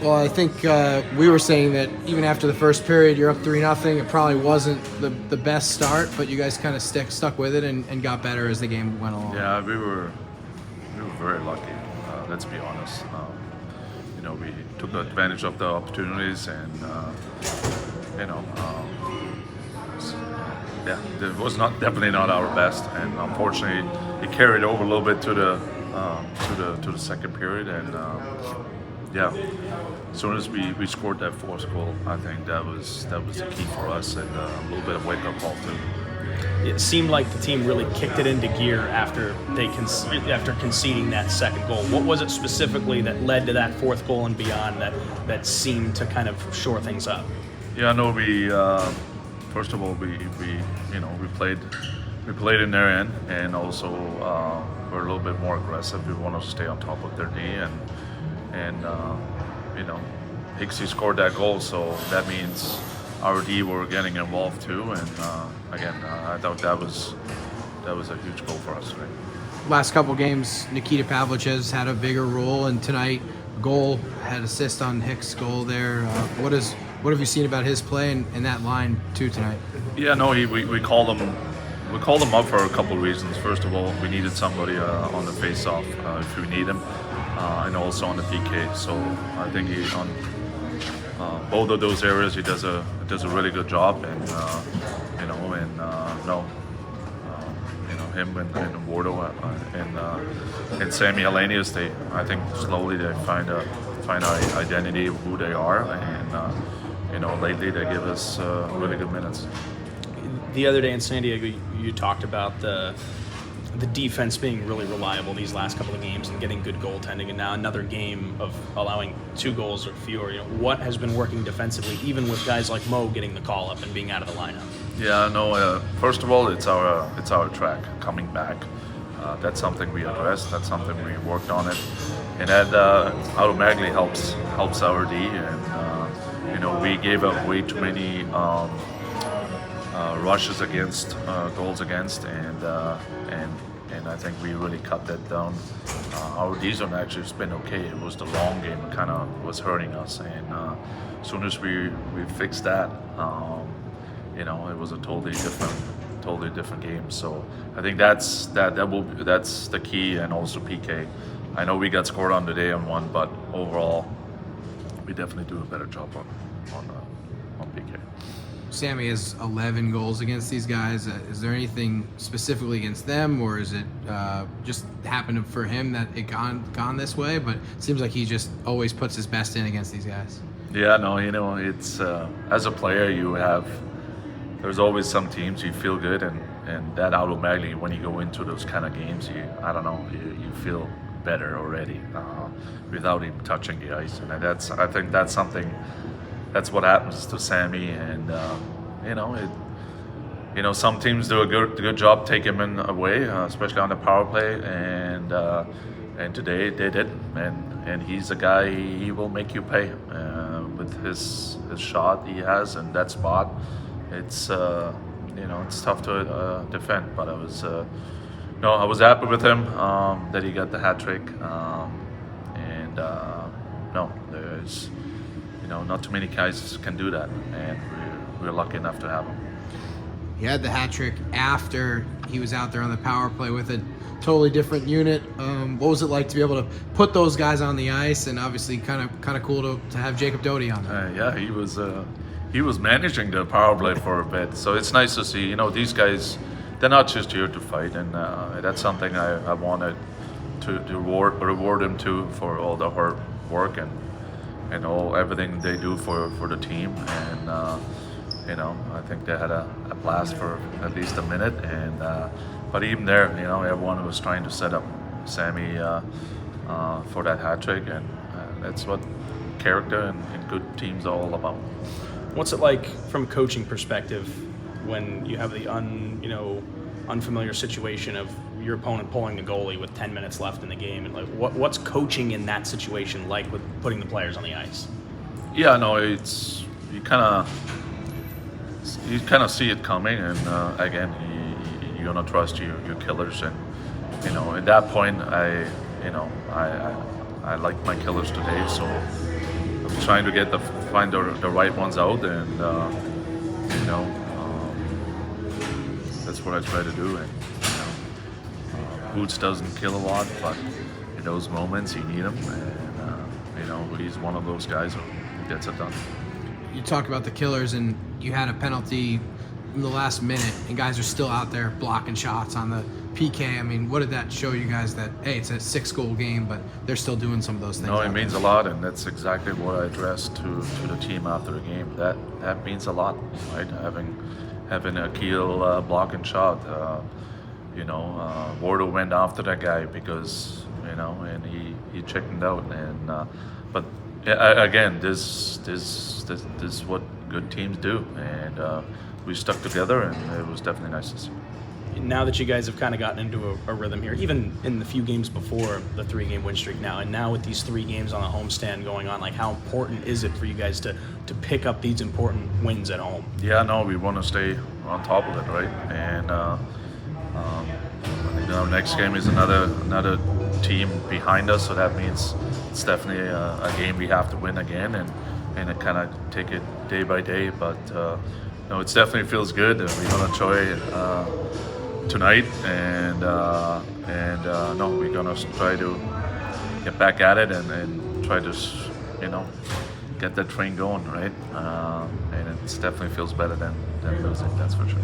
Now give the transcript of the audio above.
Well, I think we were saying that even after the first period, you're up 3-0. It probably wasn't the best start, but you guys kind of stuck with it and got better as the game went along. Yeah, we were very lucky. Let's be honest. We took advantage of the opportunities, and yeah, it was definitely not our best, and unfortunately, it carried over a little bit to the second period, and yeah, as soon as we scored that fourth goal, I think that was the key for us, and a little bit of wake up call too. It seemed like the team really kicked it into gear after after conceding that second goal. What was it specifically that led to that fourth goal and beyond that seemed to kind of shore things up? Yeah, no, we first of all we played in their end, and also we're a little bit more aggressive. We want to stay on top of their D, and Hixie scored that goal, so that means our D were getting involved too, and again, I thought that was a huge goal for us today. Last couple games, Nikita Pavlich has had a bigger role, and tonight, goal had assist on Hicks' goal there. What have you seen about his play and that line too tonight? Yeah, no, we called him. We called him up for a couple of reasons. First of all, we needed somebody on the face-off if we need him, and also on the PK. So I think he on both of those areas he does a really good job, and him and Wardo and Sammy Hellenius, I think slowly they find an identity of who they are, and lately they give us really good minutes. The other day in San Diego, you talked about the defense being really reliable these last couple of games and getting good goaltending, and now another game of allowing 2 goals or fewer. What has been working defensively, even with guys like Mo getting the call up and being out of the lineup? Yeah, no. First of all, it's our track coming back. That's something we addressed. That's something we worked on it, and that automatically helps our D. And we gave up way too many rushes against, goals against, and I think we really cut that down. Our D zone actually has been okay. It was the long game that kind of was hurting us, and as soon as we fixed that, it was a totally different game. So I think that's the key, and also PK. I know we got scored on today on one, but overall, we definitely do a better job on PK. Sammy has 11 goals against these guys. Is there anything specifically against them, or is it just happened for him that it gone this way? But it seems like he just always puts his best in against these guys. Yeah, no, it's as a player there's always some teams you feel good, and that automatically when you go into those kind of games, you feel better already without even touching the ice, and I think that's something. That's what happens to Sammy, and some teams do a good job taking him away, especially on the power play, and today they did, and he's a guy, he will make you pay with his shot he has in that spot. It's it's tough to defend, but I was happy with him that he got the hat trick, and there's. Not too many guys can do that, and we're lucky enough to have him. He had the hat trick after he was out there on the power play with a totally different unit. What was it like to be able to put those guys on the ice, and obviously kind of cool to have Jacob Doty on there? Yeah, he was managing the power play for a bit, so it's nice to see. These guys, they're not just here to fight, and that's something I wanted to reward them too for all the hard work and everything they do for the team, and I think they had a blast for at least a minute, and but even there, everyone was trying to set up Sammy for that hat trick, and that's what character and good teams are all about. What's it like from a coaching perspective when you have the unfamiliar situation of your opponent pulling the goalie with 10 minutes left in the game, and like what's coaching in that situation like with putting the players on the ice? Yeah, no, it's you kind of see it coming, and again, you're gonna trust your killers, and at that point, I like my killers today, so trying to find the right ones out, and you know, that's what I try to do. And Boots doesn't kill a lot, but in those moments you need him, and you know, he's one of those guys who gets it done. You talk about the killers, and you had a penalty in the last minute, and guys are still out there blocking shots on the PK. I mean, what did that show you guys that, hey, it's a 6-goal game, but they're still doing some of those things? No, it means a lot, and that's exactly what I addressed to the team after the game. That means a lot, right? Having a Keel blocking shot. Wardo went after that guy because, and he chickened out. And but again, this is what good teams do, and we stuck together, and it was definitely nice to see. Now that you guys have kind of gotten into a rhythm here, even in the few games before the 3-game win streak now, and now with these 3 games on the homestand going on, like, how important is it for you guys to pick up these important wins at home? Yeah, no, we want to stay on top of it, right? And next game is another team behind us, so that means it's definitely a game we have to win again, and it kind of take it day by day. But it definitely feels good. We're gonna enjoy it tonight, and we're gonna try to get back at it and try to get that train going, right? And it definitely feels better than losing, that's for sure.